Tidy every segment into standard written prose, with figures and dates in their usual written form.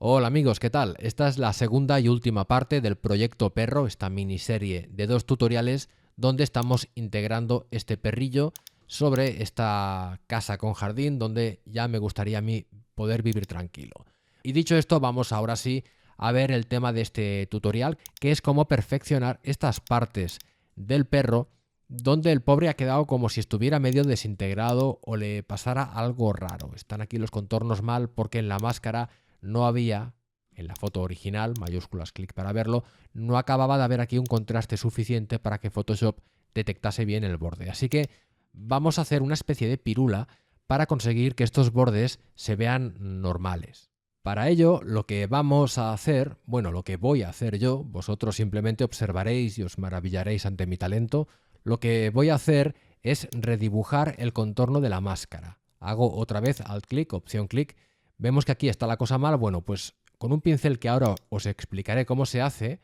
Hola amigos, ¿qué tal? Esta es la segunda y última parte del proyecto Perro, esta miniserie de 2 tutoriales donde estamos integrando este perrillo sobre esta casa con jardín donde ya me gustaría a mí poder vivir tranquilo. Y dicho esto, vamos ahora sí a ver el tema de este tutorial, que es cómo perfeccionar estas partes del perro donde el pobre ha quedado como si estuviera medio desintegrado o le pasara algo raro. Están aquí los contornos mal porque en la máscara no había, en la foto original, mayúsculas, clic para verlo, no acababa de haber aquí un contraste suficiente para que Photoshop detectase bien el borde. Así que vamos a hacer una especie de pirula para conseguir que estos bordes se vean normales. Para ello, lo que vamos a hacer, bueno, lo que voy a hacer yo, vosotros simplemente observaréis y os maravillaréis ante mi talento, lo que voy a hacer es redibujar el contorno de la máscara. Hago otra vez alt-clic, opción-clic. Vemos que aquí está la cosa mal. Bueno, pues con un pincel que ahora os explicaré cómo se hace,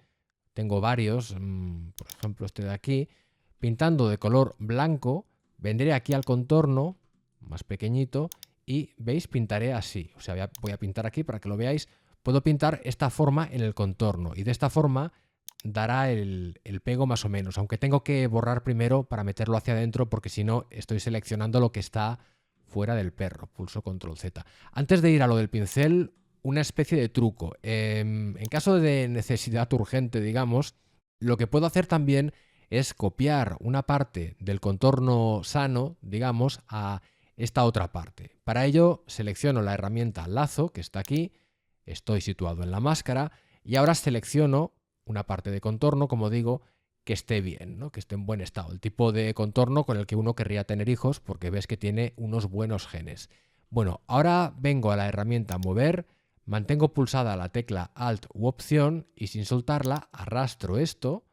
tengo varios, por ejemplo este de aquí, pintando de color blanco, vendré aquí al contorno, más pequeñito, y veis, pintaré así. O sea, voy a pintar aquí para que lo veáis. Puedo pintar esta forma en el contorno y de esta forma dará el pego más o menos, aunque tengo que borrar primero para meterlo hacia adentro porque si no estoy seleccionando lo que está fuera del perro. Pulso control Z. Antes de ir a lo del pincel, una especie de truco. En caso de necesidad urgente, digamos, lo que puedo hacer también es copiar una parte del contorno sano, digamos, a esta otra parte. Para ello selecciono la herramienta lazo, que está aquí, estoy situado en la máscara, y ahora selecciono una parte de contorno, como digo, que esté bien, ¿no? Que esté en buen estado. El tipo de contorno con el que uno querría tener hijos porque ves que tiene unos buenos genes. Bueno, ahora vengo a la herramienta mover, mantengo pulsada la tecla Alt u Opción y sin soltarla arrastro esto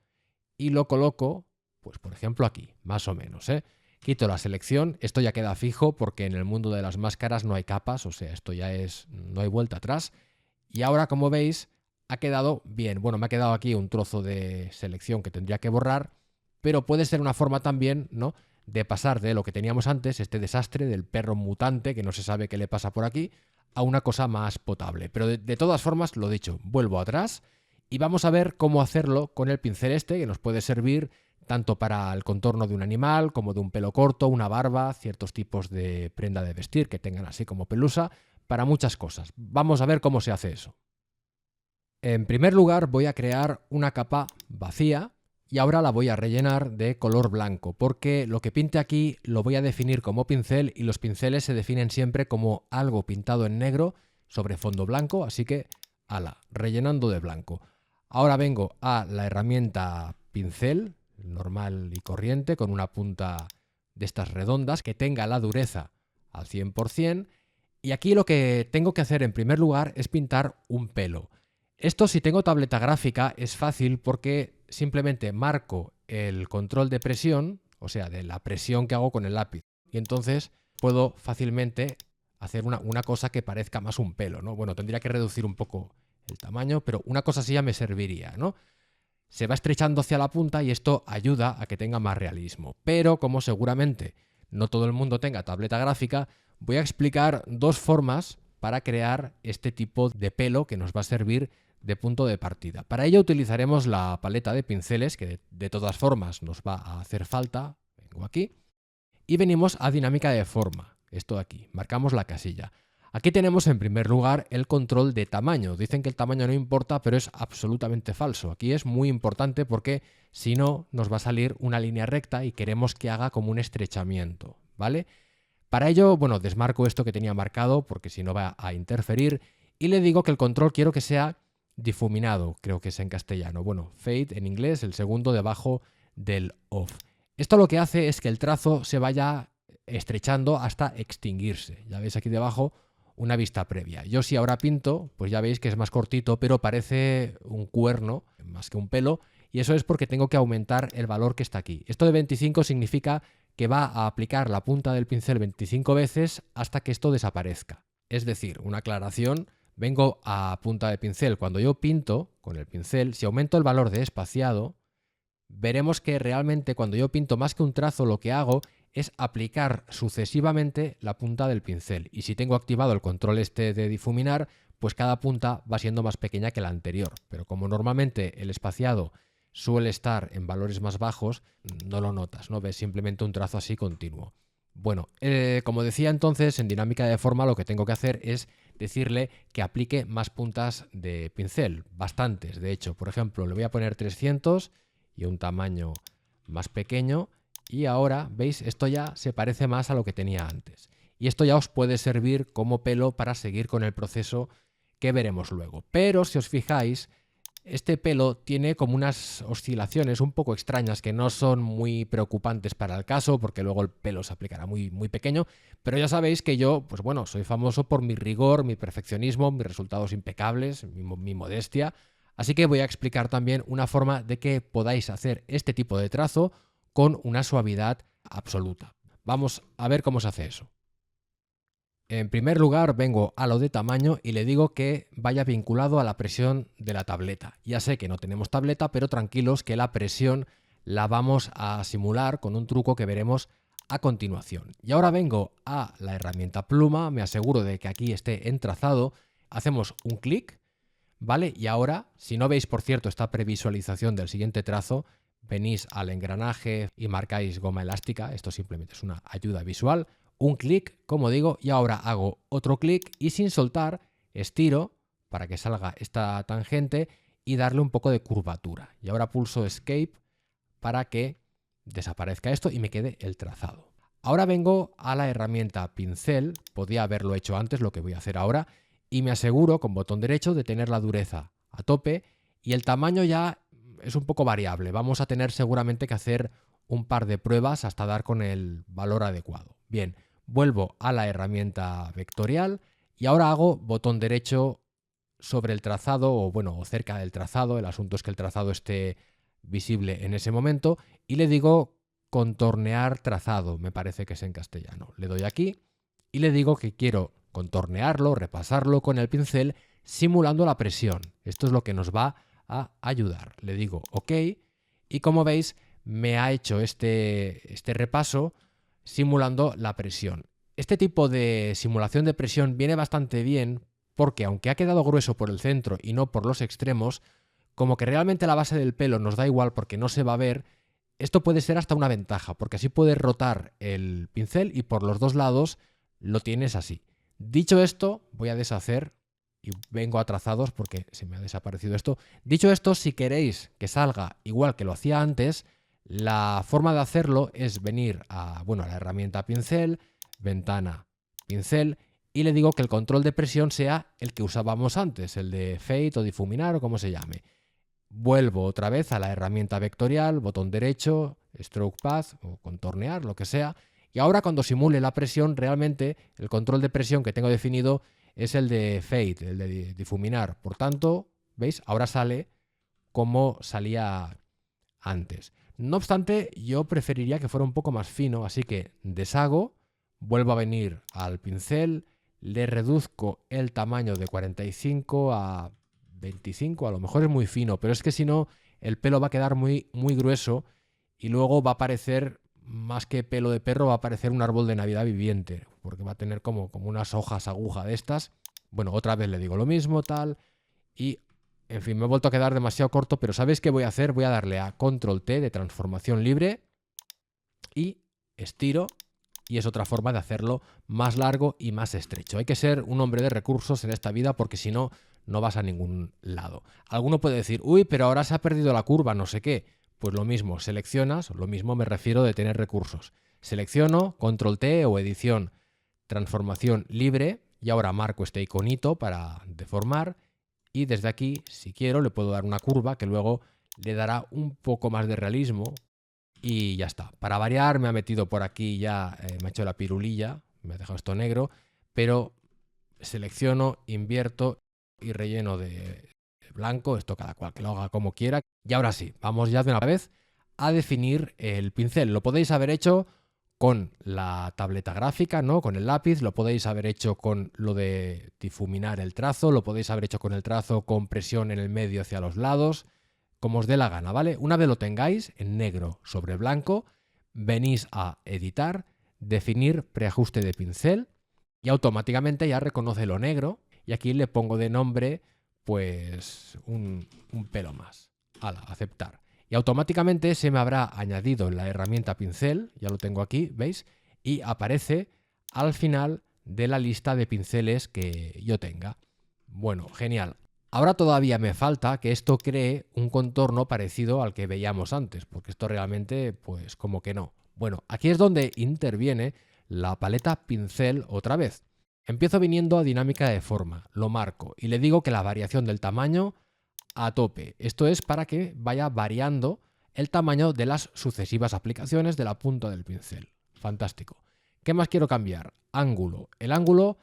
y lo coloco, pues por ejemplo aquí, más o menos, ¿eh? Quito la selección, esto ya queda fijo porque en el mundo de las máscaras no hay capas, o sea, esto ya es, no hay vuelta atrás. Y ahora, como veis, ha quedado bien. Bueno, me ha quedado aquí un trozo de selección que tendría que borrar, pero puede ser una forma también, ¿no?, de pasar de lo que teníamos antes, este desastre del perro mutante que no se sabe qué le pasa por aquí, a una cosa más potable. Pero de todas formas, lo dicho, vuelvo atrás y vamos a ver cómo hacerlo con el pincel este, que nos puede servir tanto para el contorno de un animal como de un pelo corto, una barba, ciertos tipos de prenda de vestir que tengan así como pelusa, para muchas cosas. Vamos a ver cómo se hace eso. En primer lugar voy a crear una capa vacía y ahora la voy a rellenar de color blanco porque lo que pinte aquí lo voy a definir como pincel y los pinceles se definen siempre como algo pintado en negro sobre fondo blanco, así que rellenando de blanco. Ahora vengo a la herramienta pincel, normal y corriente, con una punta de estas redondas que tenga la dureza al 100%. Y aquí lo que tengo que hacer en primer lugar es pintar un pelo. Esto, si tengo tableta gráfica, es fácil porque simplemente marco el control de presión, o sea, de la presión que hago con el lápiz. Y entonces puedo fácilmente hacer una cosa que parezca más un pelo, ¿no? Bueno, tendría que reducir un poco el tamaño, pero una cosa así ya me serviría, ¿no? Se va estrechando hacia la punta y esto ayuda a que tenga más realismo. Pero como seguramente no todo el mundo tenga tableta gráfica, voy a explicar dos formas para crear este tipo de pelo que nos va a servir de punto de partida. Para ello utilizaremos la paleta de pinceles, que de todas formas nos va a hacer falta. Vengo aquí. Y venimos a dinámica de forma. Esto de aquí. Marcamos la casilla. Aquí tenemos en primer lugar el control de tamaño. Dicen que el tamaño no importa, pero es absolutamente falso. Aquí es muy importante porque si no nos va a salir una línea recta y queremos que haga como un estrechamiento, ¿vale? Para ello, bueno, desmarco esto que tenía marcado porque si no va a interferir y le digo que el control quiero que sea difuminado, creo que es en castellano. Bueno, fade en inglés, el segundo debajo del off. Esto lo que hace es que el trazo se vaya estrechando hasta extinguirse. Ya veis aquí debajo una vista previa. Yo si ahora pinto, pues ya veis que es más cortito, pero parece un cuerno más que un pelo, y eso es porque tengo que aumentar el valor que está aquí. Esto de 25 significa que va a aplicar la punta del pincel 25 veces hasta que esto desaparezca. Es decir, una aclaración, vengo a punta de pincel. Cuando yo pinto con el pincel, si aumento el valor de espaciado, veremos que realmente cuando yo pinto más que un trazo, lo que hago es aplicar sucesivamente la punta del pincel. Y si tengo activado el control este de difuminar, pues cada punta va siendo más pequeña que la anterior. Pero como normalmente el espaciado suele estar en valores más bajos, no lo notas, ¿no? Ves simplemente un trazo así continuo. Bueno, como decía entonces, en dinámica de forma lo que tengo que hacer es decirle que aplique más puntas de pincel, bastantes de hecho. Por ejemplo, le voy a poner 300 y un tamaño más pequeño y ahora, ¿veis? Esto ya se parece más a lo que tenía antes. Y esto ya os puede servir como pelo para seguir con el proceso que veremos luego. Pero si os fijáis, este pelo tiene como unas oscilaciones un poco extrañas que no son muy preocupantes para el caso, porque luego el pelo se aplicará muy, muy pequeño, pero ya sabéis que yo, pues bueno, soy famoso por mi rigor, mi perfeccionismo, mis resultados impecables, mi modestia, así que voy a explicar también una forma de que podáis hacer este tipo de trazo con una suavidad absoluta. Vamos a ver cómo se hace eso. En primer lugar, vengo a lo de tamaño y le digo que vaya vinculado a la presión de la tableta. Ya sé que no tenemos tableta, pero tranquilos que la presión la vamos a simular con un truco que veremos a continuación. Y ahora vengo a la herramienta pluma, me aseguro de que aquí esté en trazado, hacemos un clic, ¿vale? Y ahora, si no veis por cierto esta previsualización del siguiente trazo, venís al engranaje y marcáis goma elástica, esto simplemente es una ayuda visual, un clic, como digo, y ahora hago otro clic y sin soltar estiro para que salga esta tangente y darle un poco de curvatura. Y ahora pulso Escape para que desaparezca esto y me quede el trazado. Ahora vengo a la herramienta pincel, podía haberlo hecho antes, lo que voy a hacer ahora, y me aseguro con botón derecho de tener la dureza a tope y el tamaño ya es un poco variable. Vamos a tener seguramente que hacer un par de pruebas hasta dar con el valor adecuado. Bien, vuelvo a la herramienta vectorial y ahora hago botón derecho sobre el trazado o bueno, o cerca del trazado. El asunto es que el trazado esté visible en ese momento y le digo contornear trazado, me parece que es en castellano. Le doy aquí y le digo que quiero contornearlo, repasarlo con el pincel simulando la presión. Esto es lo que nos va a ayudar. Le digo OK y como veis me ha hecho este repaso simulando la presión. Este tipo de simulación de presión viene bastante bien porque aunque ha quedado grueso por el centro y no por los extremos, como que realmente la base del pelo nos da igual porque no se va a ver, esto puede ser hasta una ventaja porque así puedes rotar el pincel y por los dos lados lo tienes así. Dicho esto, voy a deshacer y vengo a trazados porque se me ha desaparecido esto. Dicho esto, si queréis que salga igual que lo hacía antes, la forma de hacerlo es venir a, bueno, a la herramienta pincel, ventana, pincel, y le digo que el control de presión sea el que usábamos antes, el de fade o difuminar o como se llame. Vuelvo otra vez a la herramienta vectorial, botón derecho, stroke path o contornear, lo que sea, y ahora cuando simule la presión, realmente el control de presión que tengo definido es el de fade, el de difuminar. Por tanto, ¿veis? Ahora sale como salía antes. No obstante, yo preferiría que fuera un poco más fino, así que deshago, vuelvo a venir al pincel, le reduzco el tamaño de 45 a 25, a lo mejor es muy fino, pero es que si no, el pelo va a quedar muy, muy grueso y luego va a parecer, más que pelo de perro, va a parecer un árbol de Navidad viviente, porque va a tener como unas hojas aguja de estas. Bueno, otra vez le digo lo mismo, tal, y en fin, me he vuelto a quedar demasiado corto, pero ¿sabéis qué voy a hacer? Voy a darle a Control T de transformación libre y estiro y es otra forma de hacerlo más largo y más estrecho. Hay que ser un hombre de recursos en esta vida porque si no, no vas a ningún lado. Alguno puede decir, uy, pero ahora se ha perdido la curva, no sé qué. Pues lo mismo, seleccionas, lo mismo me refiero de tener recursos. Selecciono, Control T o edición, transformación libre y ahora marco este iconito para deformar. Y desde aquí, si quiero, le puedo dar una curva que luego le dará un poco más de realismo y ya está. Para variar me ha metido por aquí ya, me ha hecho la pirulilla, me ha dejado esto negro, pero selecciono, invierto y relleno de blanco, esto cada cual que lo haga como quiera. Y ahora sí, vamos ya de una vez a definir el pincel. Lo podéis haber hecho con la tableta gráfica, ¿no? Con el lápiz, lo podéis haber hecho con lo de difuminar el trazo, lo podéis haber hecho con el trazo con presión en el medio hacia los lados, como os dé la gana, ¿vale? Una vez lo tengáis en negro sobre blanco, venís a editar, definir preajuste de pincel y automáticamente ya reconoce lo negro y aquí le pongo de nombre pues un pelo más. Hala, aceptar. Y automáticamente se me habrá añadido en la herramienta pincel, ya lo tengo aquí, ¿veis? Y aparece al final de la lista de pinceles que yo tenga. Bueno, genial. Ahora todavía me falta que esto cree un contorno parecido al que veíamos antes, porque esto realmente, pues como que no. Bueno, aquí es donde interviene la paleta pincel otra vez. Empiezo viniendo a dinámica de forma, lo marco y le digo que la variación del tamaño a tope. Esto es para que vaya variando el tamaño de las sucesivas aplicaciones de la punta del pincel. Fantástico. ¿Qué más quiero cambiar? Ángulo. El ángulo,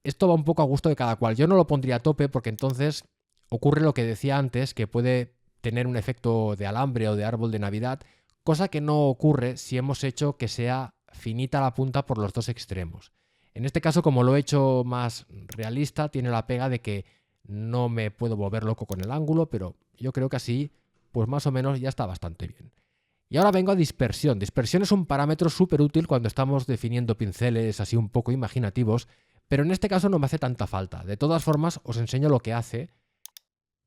esto va un poco a gusto de cada cual. Yo no lo pondría a tope porque entonces ocurre lo que decía antes, que puede tener un efecto de alambre o de árbol de Navidad, cosa que no ocurre si hemos hecho que sea finita la punta por los dos extremos. En este caso, como lo he hecho más realista, tiene la pega de que no me puedo volver loco con el ángulo, pero yo creo que así, pues más o menos ya está bastante bien. Y ahora vengo a dispersión. Dispersión es un parámetro súper útil cuando estamos definiendo pinceles así un poco imaginativos, pero en este caso no me hace tanta falta. De todas formas, os enseño lo que hace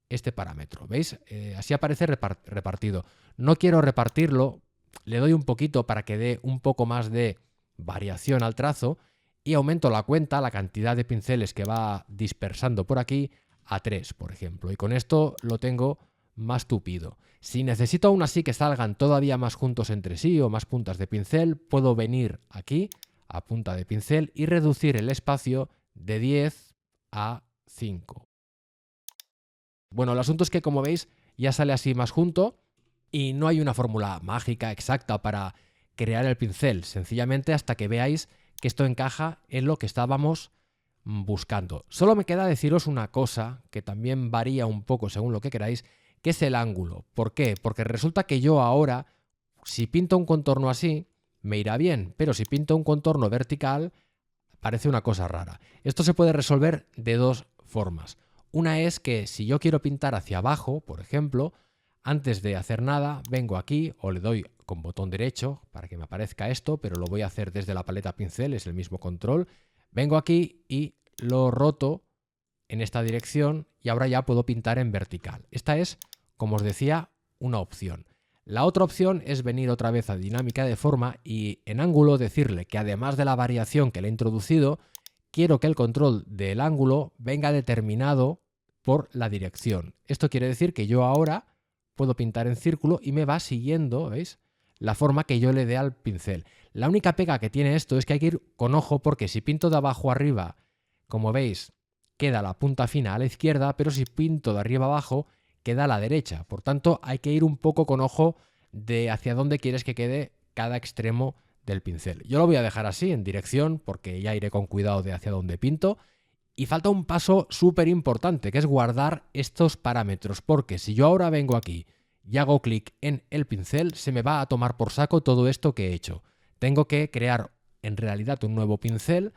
este parámetro. ¿Veis? Así aparece repartido. No quiero repartirlo, le doy un poquito para que dé un poco más de variación al trazo y aumento la cuenta, la cantidad de pinceles que va dispersando por aquí, a 3, por ejemplo. Y con esto lo tengo más tupido. Si necesito aún así que salgan todavía más juntos entre sí o más puntas de pincel, puedo venir aquí a punta de pincel y reducir el espacio de 10 a 5. Bueno, el asunto es que, como veis, ya sale así más junto y no hay una fórmula mágica exacta para crear el pincel, sencillamente hasta que veáis que esto encaja en lo que estábamos buscando. Solo me queda deciros una cosa que también varía un poco según lo que queráis, que es el ángulo. ¿Por qué? Porque resulta que yo ahora, si pinto un contorno así, me irá bien, pero si pinto un contorno vertical, parece una cosa rara. Esto se puede resolver de dos formas. Una es que si yo quiero pintar hacia abajo, por ejemplo, antes de hacer nada, vengo aquí o le doy con botón derecho para que me aparezca esto, pero lo voy a hacer desde la paleta pincel, es el mismo control. Vengo aquí y lo roto en esta dirección y ahora ya puedo pintar en vertical. Esta es, como os decía, una opción. La otra opción es venir otra vez a dinámica de forma y en ángulo decirle que además de la variación que le he introducido, quiero que el control del ángulo venga determinado por la dirección. Esto quiere decir que yo ahora puedo pintar en círculo y me va siguiendo, ¿veis?, la forma que yo le dé al pincel. La única pega que tiene esto es que hay que ir con ojo porque si pinto de abajo arriba, como veis, queda la punta fina a la izquierda, pero si pinto de arriba abajo, queda a la derecha. Por tanto, hay que ir un poco con ojo de hacia dónde quieres que quede cada extremo del pincel. Yo lo voy a dejar así, en dirección, porque ya iré con cuidado de hacia dónde pinto. Y falta un paso súper importante, que es guardar estos parámetros, porque si yo ahora vengo aquí y hago clic en el pincel, se me va a tomar por saco todo esto que he hecho. Tengo que crear en realidad un nuevo pincel,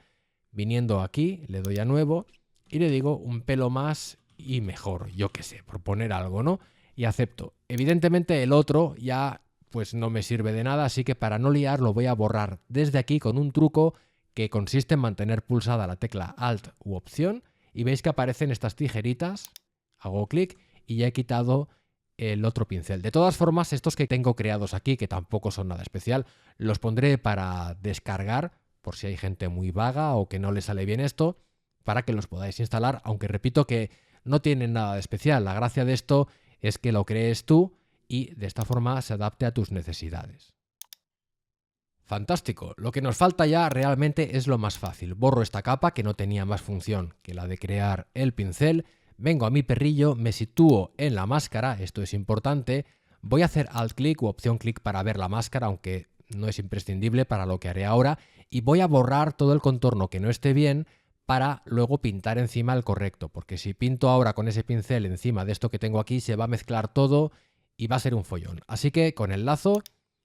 viniendo aquí, le doy a nuevo y le digo un pelo más y mejor, yo qué sé, por poner algo, ¿no? Y acepto. Evidentemente el otro ya pues no me sirve de nada, así que para no liar lo voy a borrar desde aquí con un truco que consiste en mantener pulsada la tecla Alt u Opción y veis que aparecen estas tijeritas, hago clic y ya he quitado el otro pincel. De todas formas, estos que tengo creados aquí, que tampoco son nada especial, los pondré para descargar, por si hay gente muy vaga o que no le sale bien esto, para que los podáis instalar, aunque repito que no tienen nada de especial. La gracia de esto es que lo crees tú y de esta forma se adapte a tus necesidades. Fantástico. Lo que nos falta ya realmente es lo más fácil. Borro esta capa que no tenía más función que la de crear el pincel. Vengo a mi perrillo, me sitúo en la máscara, esto es importante. Voy a hacer alt clic u opción clic para ver la máscara, aunque no es imprescindible para lo que haré ahora. Y voy a borrar todo el contorno que no esté bien para luego pintar encima el correcto. Porque si pinto ahora con ese pincel encima de esto que tengo aquí, se va a mezclar todo y va a ser un follón. Así que con el lazo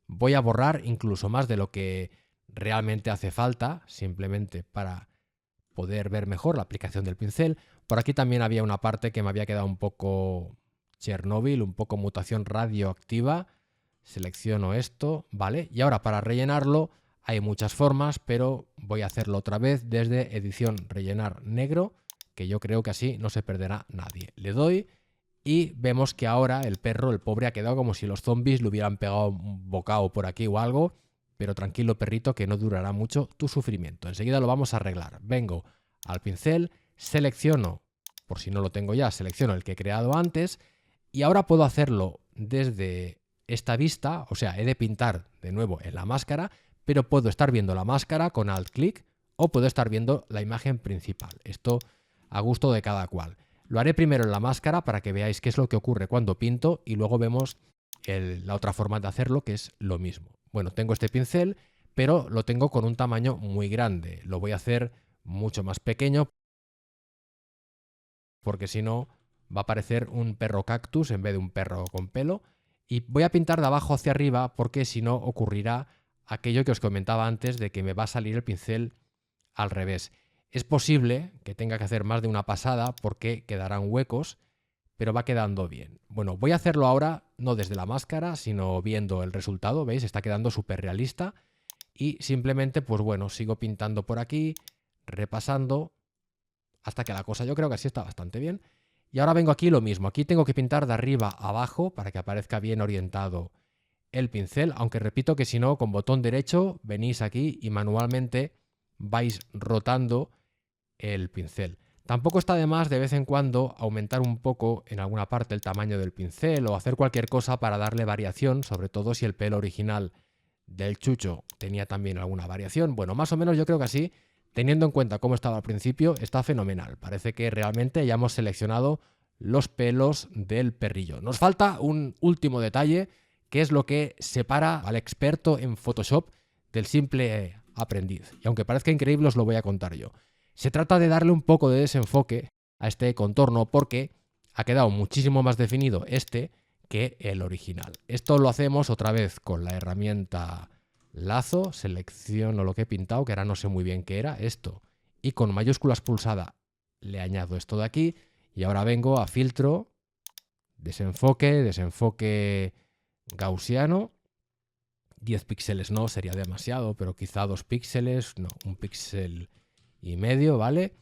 voy a borrar incluso más de lo que realmente hace falta, simplemente para poder ver mejor la aplicación del pincel. Por aquí también había una parte que me había quedado un poco Chernobyl, un poco mutación radioactiva. Selecciono esto, ¿vale? Y ahora para rellenarlo hay muchas formas, pero voy a hacerlo otra vez desde edición rellenar negro. que yo creo que así no se perderá nadie. Le doy y vemos que ahora el perro, el pobre, ha quedado como si los zombies le hubieran pegado un bocado por aquí o algo, pero tranquilo perrito que no durará mucho tu sufrimiento. Enseguida lo vamos a arreglar. Vengo al pincel, selecciono, por si no lo tengo ya, selecciono el que he creado antes y ahora puedo hacerlo desde esta vista, o sea, he de pintar de nuevo en la máscara, pero puedo estar viendo la máscara con alt-click o puedo estar viendo la imagen principal. Esto a gusto de cada cual. Lo haré primero en la máscara para que veáis qué es lo que ocurre cuando pinto y luego vemos la otra forma de hacerlo, que es lo mismo. Bueno, tengo este pincel, pero lo tengo con un tamaño muy grande. Lo voy a hacer mucho más pequeño porque si no va a parecer un perro cactus en vez de un perro con pelo. Y voy a pintar de abajo hacia arriba porque si no ocurrirá aquello que os comentaba antes de que me va a salir el pincel al revés. Es posible que tenga que hacer más de una pasada porque quedarán huecos, pero va quedando bien. Bueno, voy a hacerlo ahora no desde la máscara, sino viendo el resultado. ¿Veis? Está quedando súper realista. Y simplemente, pues bueno, sigo pintando por aquí, repasando, hasta que la cosa yo creo que así está bastante bien. Y ahora vengo aquí lo mismo. Aquí tengo que pintar de arriba a abajo para que aparezca bien orientado el pincel, aunque repito que si no, con botón derecho venís aquí y manualmente vais rotando el pincel. Tampoco está de más de vez en cuando aumentar un poco en alguna parte el tamaño del pincel o hacer cualquier cosa para darle variación, sobre todo si el pelo original del chucho tenía también alguna variación. Bueno, más o menos yo creo que así, teniendo en cuenta cómo estaba al principio, está fenomenal. Parece que realmente ya hemos seleccionado los pelos del perrillo. Nos falta un último detalle, que es lo que separa al experto en Photoshop del simple aprendiz. Y aunque parezca increíble, os lo voy a contar yo. Se trata de darle un poco de desenfoque a este contorno porque ha quedado muchísimo más definido este que el original. Esto lo hacemos otra vez con la herramienta lazo, selecciono lo que he pintado, que ahora no sé muy bien qué era, esto, y con mayúsculas pulsada le añado esto de aquí y ahora vengo a filtro, desenfoque gaussiano, 10 píxeles no, sería demasiado, pero quizá 2 píxeles, no, 1,5 píxeles, ¿vale?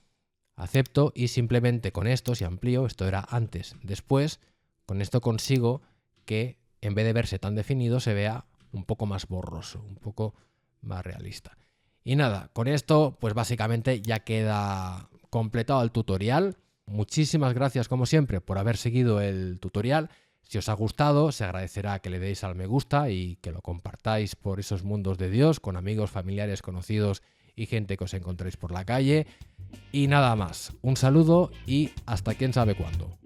Acepto y simplemente con esto, si amplío, esto era antes, después, con esto consigo que en vez de verse tan definido se vea un poco más borroso, un poco más realista. Y nada, con esto pues básicamente ya queda completado el tutorial. Muchísimas gracias como siempre por haber seguido el tutorial. Si os ha gustado, se agradecerá que le deis al me gusta y que lo compartáis por esos mundos de Dios con amigos, familiares, conocidos y gente que os encontréis por la calle. Y nada más, un saludo y hasta quién sabe cuándo.